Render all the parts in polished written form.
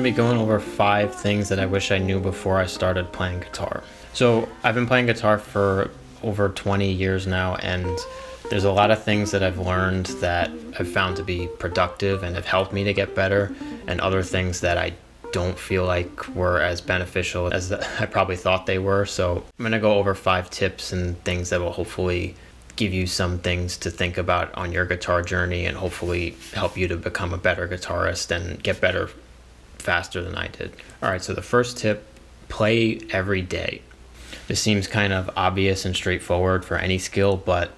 be going over 5 things that I wish I knew before I started playing guitar. So I've been playing guitar for over 20 years now, and there's a lot of things that I've learned that I've found to be productive and have helped me to get better, and other things that I don't feel like were as beneficial as I probably thought they were. So I'm gonna go over 5 tips and things that will hopefully give you some things to think about on your guitar journey and hopefully help you to become a better guitarist and get better faster than I did. All right, so the first tip, play every day. This seems kind of obvious and straightforward for any skill, but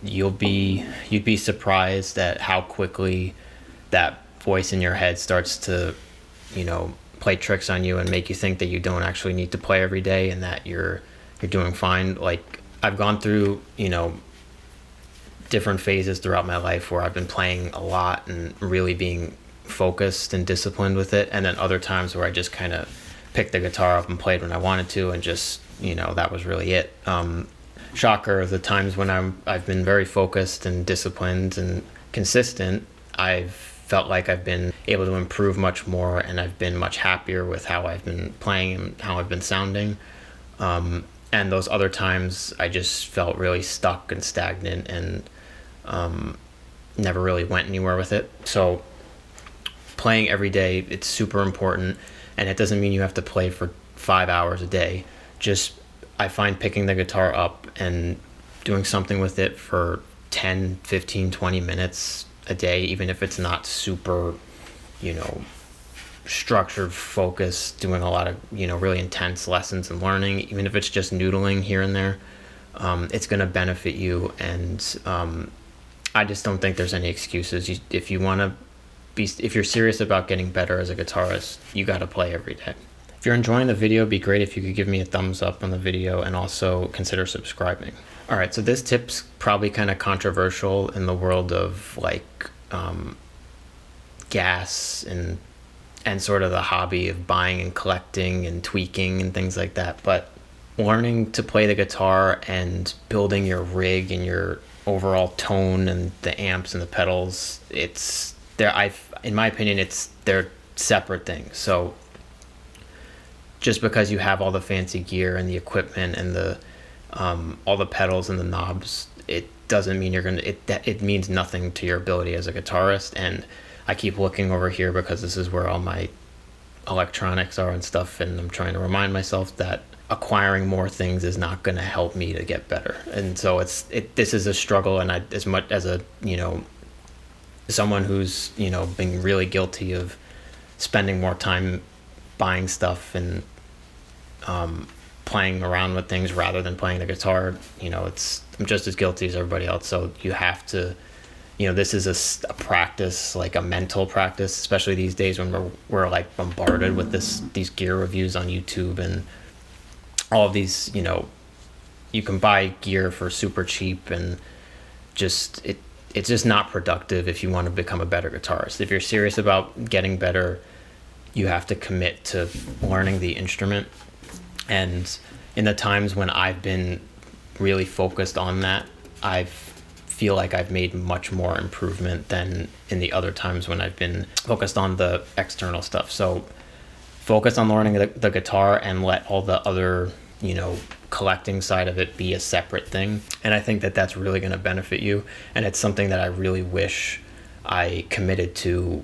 you'd be surprised at how quickly that voice in your head starts to, play tricks on you and make you think that you don't actually need to play every day and that you're doing fine. Like, I've gone through, different phases throughout my life where I've been playing a lot and really being focused and disciplined with it, and then other times where I just kind of picked the guitar up and played when I wanted to, and just that was really it. Shocker, the times when I've been very focused and disciplined and consistent, I've felt like I've been able to improve much more, and I've been much happier with how I've been playing and how I've been sounding. And those other times I just felt really stuck and stagnant and never really went anywhere with it. So playing every day, it's super important, and it doesn't mean you have to play for 5 hours a day. Just, I find picking the guitar up and doing something with it for 10, 15, 20 minutes a day, even if it's not super, structured focus, doing a lot of, really intense lessons and learning, even if it's just noodling here and there, it's going to benefit you. And I just don't think there's any excuses. If you're serious about getting better as a guitarist, you got to play every day. If you're enjoying the video, it'd be great if you could give me a thumbs up on the video and also consider subscribing. All right, so this tip's probably kind of controversial in the world of gas and sort of the hobby of buying and collecting and tweaking and things like that. But learning to play the guitar and building your rig and your overall tone and the amps and the pedals, in my opinion, they're separate things. So just because you have all the fancy gear and the equipment and the all the pedals and the knobs, it doesn't mean it means nothing to your ability as a guitarist. And I keep looking over here because this is where all my electronics are and stuff, and I'm trying to remind myself that acquiring more things is not going to help me to get better. And so this is a struggle, and as much as someone who's been really guilty of spending more time buying stuff and playing around with things rather than playing the guitar, I'm just as guilty as everybody else. So you have to, this is a practice, like a mental practice, especially these days when we're like bombarded with these gear reviews on YouTube and all of these, you can buy gear for super cheap, and just it's just not productive if you want to become a better guitarist. If you're serious about getting better, you have to commit to learning the instrument. And in the times when I've been really focused on that, I feel like I've made much more improvement than in the other times when I've been focused on the external stuff. So focus on learning the guitar and let all the other, collecting side of it be a separate thing. And I think that that's really going to benefit you. And it's something that I really wish I committed to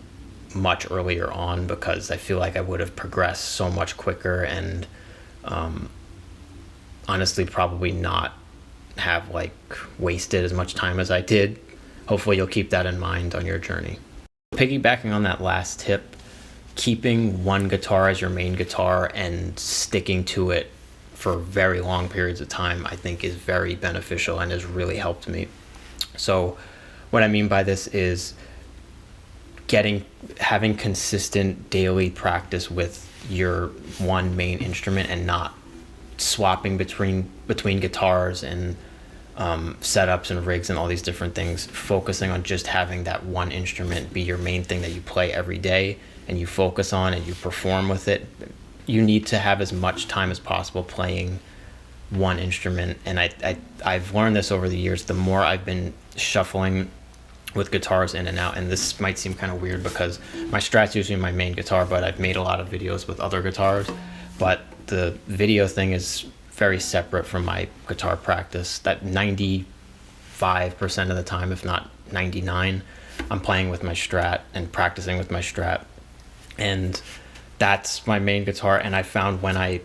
much earlier on, because I feel like I would have progressed so much quicker and honestly probably not have wasted as much time as I did. Hopefully you'll keep that in mind on your journey. Piggybacking on that last tip, keeping one guitar as your main guitar and sticking to it for very long periods of time, I think is very beneficial and has really helped me. So what I mean by this is having consistent daily practice with your one main instrument and not swapping between guitars and setups and rigs and all these different things, focusing on just having that one instrument be your main thing that you play every day and you focus on and you perform with it. You need to have as much time as possible playing one instrument. And I've learned this over the years. The more I've been shuffling with guitars in and out. And this might seem kind of weird because my Strat's usually my main guitar, but I've made a lot of videos with other guitars. But the video thing is very separate from my guitar practice. That 95% of the time, if not 99, I'm playing with my Strat and practicing with my Strat. And that's my main guitar. And I found when I,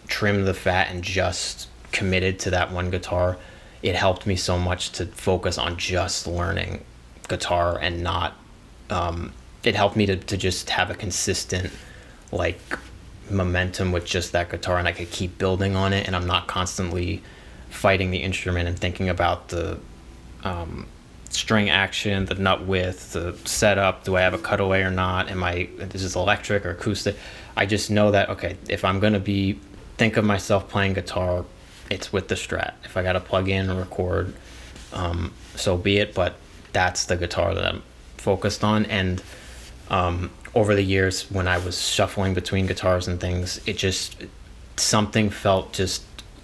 trimmed the fat and just committed to that one guitar, it helped me so much to focus on just learning guitar and not, it helped me to just have a consistent, like, momentum with just that guitar, and I could keep building on it, and I'm not constantly fighting the instrument and thinking about the string action, the nut width, the setup, do I have a cutaway or not, is this electric or acoustic? I just know that, okay, if I'm going to think of myself playing guitar, it's with the Strat. If I got to plug in and record, so be it, but that's the guitar that I'm focused on. And over the years, when I was shuffling between guitars and things, something felt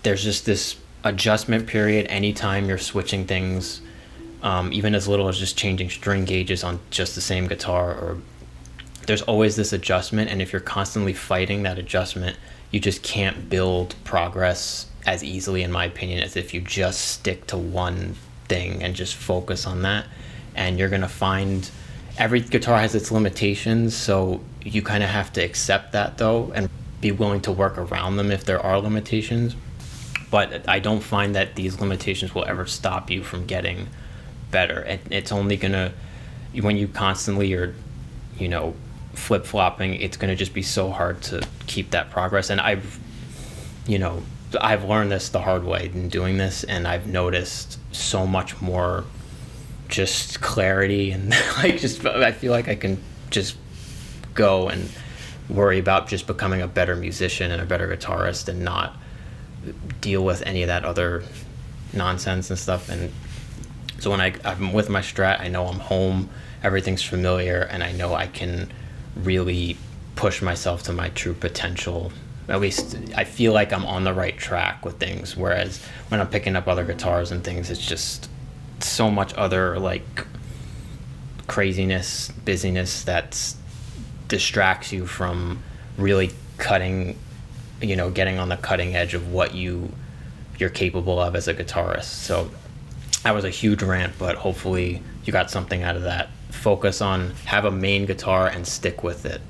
there's just this adjustment period anytime you're switching things, even as little as just changing string gauges on just the same guitar, or there's always this adjustment. And if you're constantly fighting that adjustment, you just can't build progress as easily, in my opinion, as if you just stick to one thing and just focus on that. And you're going to find every guitar has its limitations, so you kind of have to accept that, though, and be willing to work around them if there are limitations. But I don't find that these limitations will ever stop you from getting better. It's only going to, when you constantly are, flip-flopping, it's going to just be so hard to keep that progress. And I've learned this the hard way in doing this, and I've noticed so much more just clarity, and I feel like I can just go and worry about just becoming a better musician and a better guitarist and not deal with any of that other nonsense and stuff. And so when I'm with my Strat, I know I'm home, everything's familiar, and I know I can really push myself to my true potential. At least I feel like I'm on the right track with things, whereas when I'm picking up other guitars and things, it's just so much other, like, craziness, busyness that distracts you from really getting on the cutting edge of what you're capable of as a guitarist. So that was a huge rant, but hopefully you got something out of that. Focus on, have a main guitar and stick with it.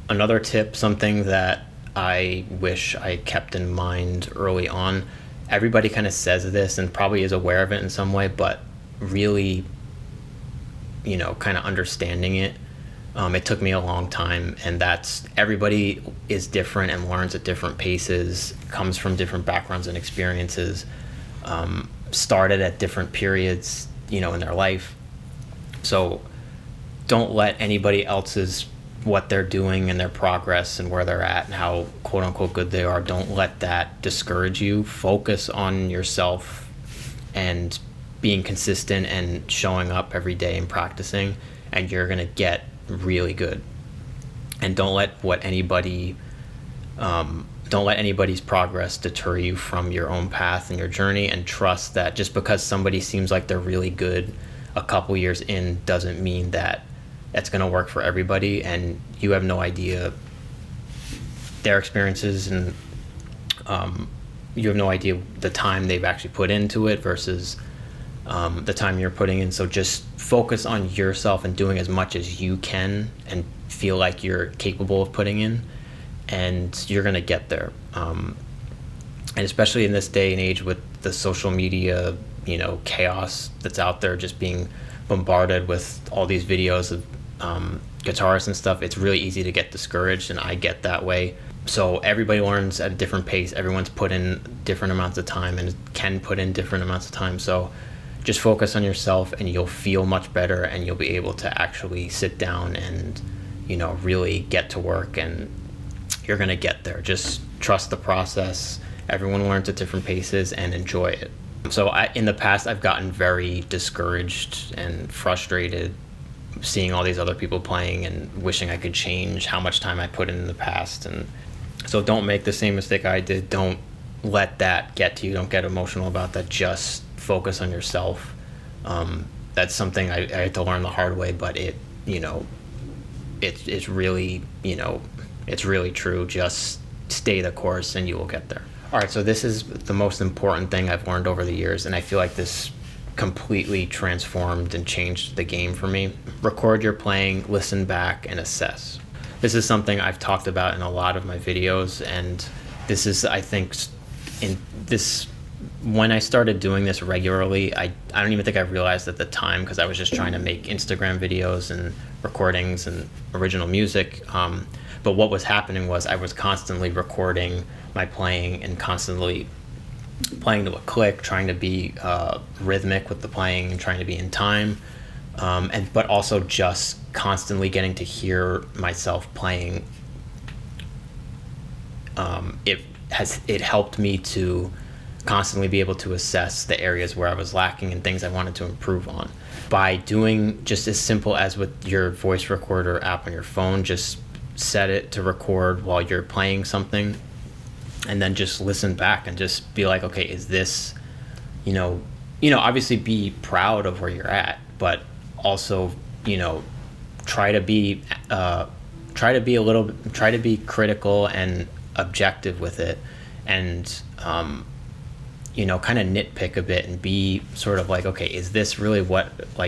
Another tip, something that I wish I kept in mind early on, everybody kind of says this and probably is aware of it in some way, but really, kind of understanding it, it took me a long time. And that's, everybody is different and learns at different paces, comes from different backgrounds and experiences, started at different periods, in their life. So don't let anybody else's, what they're doing and their progress and where they're at and how quote unquote good they are, don't let that discourage you. Focus on yourself and being consistent and showing up every day and practicing, and you're gonna get really good. And don't let anybody's progress deter you from your own path and your journey, and trust that just because somebody seems like they're really good a couple years in doesn't mean that that's going to work for everybody, and you have no idea their experiences, and you have no idea the time they've actually put into it versus the time you're putting in. So just focus on yourself and doing as much as you can and feel like you're capable of putting in, and you're going to get there. And especially in this day and age with the social media, chaos that's out there, just being bombarded with all these videos of guitarists and stuff, it's really easy to get discouraged, and I get that way. So everybody learns at a different pace. Everyone's put in different amounts of time and can put in different amounts of time. So just focus on yourself, and you'll feel much better, and you'll be able to actually sit down and really get to work, and you're gonna get there. Just trust the process. Everyone learns at different paces, and enjoy it. So in the past, I've gotten very discouraged and frustrated seeing all these other people playing and wishing I could change how much time I put in the past. And so don't make the same mistake I did. Don't let that get to you. Don't get emotional about that. Just focus on yourself. that's something I had to learn the hard way, but you know, it's really, it's really true. Just stay the course and you will get there. All right, so this is the most important thing I've learned over the years, and I feel like this completely transformed and changed the game for me. Record your playing, listen back, and assess. This is something I've talked about in a lot of my videos, and this is, I think, in this, when I started doing this regularly, I don't even think I realized at the time, because I was just trying to make Instagram videos and recordings and original music. But what was happening was I was constantly recording my playing and constantly playing to a click, trying to be rhythmic with the playing and trying to be in time, but also just constantly getting to hear myself playing. It helped me to constantly be able to assess the areas where I was lacking and things I wanted to improve on. By doing just as simple as with your voice recorder app on your phone, just set it to record while you're playing something, and then just listen back and just be like, okay, is this, obviously be proud of where you're at, but also, try to be critical and objective with it, and kind of nitpick a bit and be sort of like, okay, is this really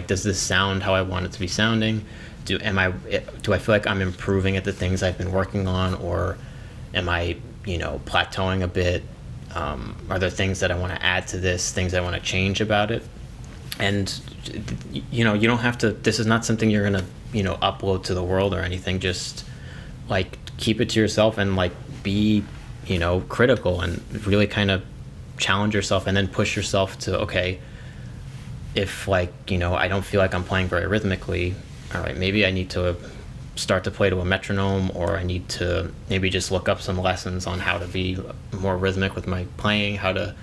does this sound how I want it to be sounding? Do I feel like I'm improving at the things I've been working on, or am I, plateauing a bit? Are there things that I want to add to this, things I want to change about it? And, you don't have to, this is not something you're going to, upload to the world or anything. Just keep it to yourself and be, critical and really kind of challenge yourself, and then push yourself to, okay, if I don't feel like I'm playing very rhythmically, all right, maybe I need to start to play to a metronome, or I need to maybe just look up some lessons on how to be more rhythmic with my playing, how to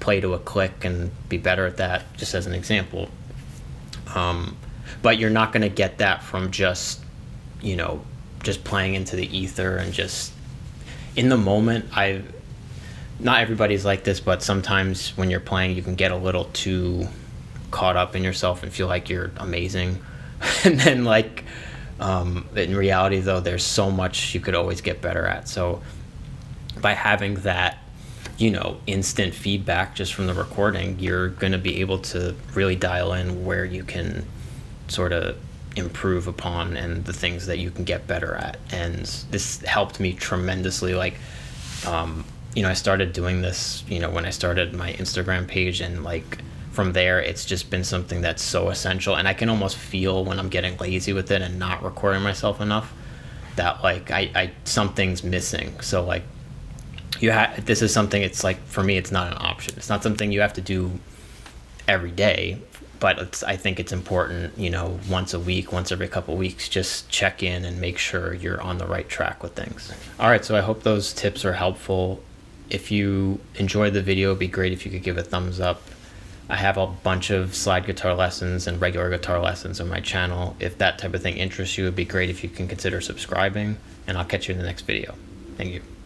play to a click and be better at that, just as an example. But you're not going to get that from just playing into the ether and just in the moment. Not everybody's like this, but sometimes when you're playing, you can get a little too caught up in yourself and feel like you're amazing. And then in reality, though, there's so much you could always get better at. So by having that, instant feedback just from the recording, you're going to be able to really dial in where you can sort of improve upon and the things that you can get better at. And this helped me tremendously. I started doing this, when I started my Instagram page, and from there, it's just been something that's so essential. And I can almost feel when I'm getting lazy with it and not recording myself enough that I something's missing. So this is something, it's for me, it's not an option. It's not something you have to do every day, but I think it's important, once a week, once every couple of weeks, just check in and make sure you're on the right track with things. All right, so I hope those tips are helpful. If you enjoyed the video, it'd be great if you could give a thumbs up. I have a bunch of slide guitar lessons and regular guitar lessons on my channel. If that type of thing interests you, it'd be great if you can consider subscribing, and I'll catch you in the next video. Thank you.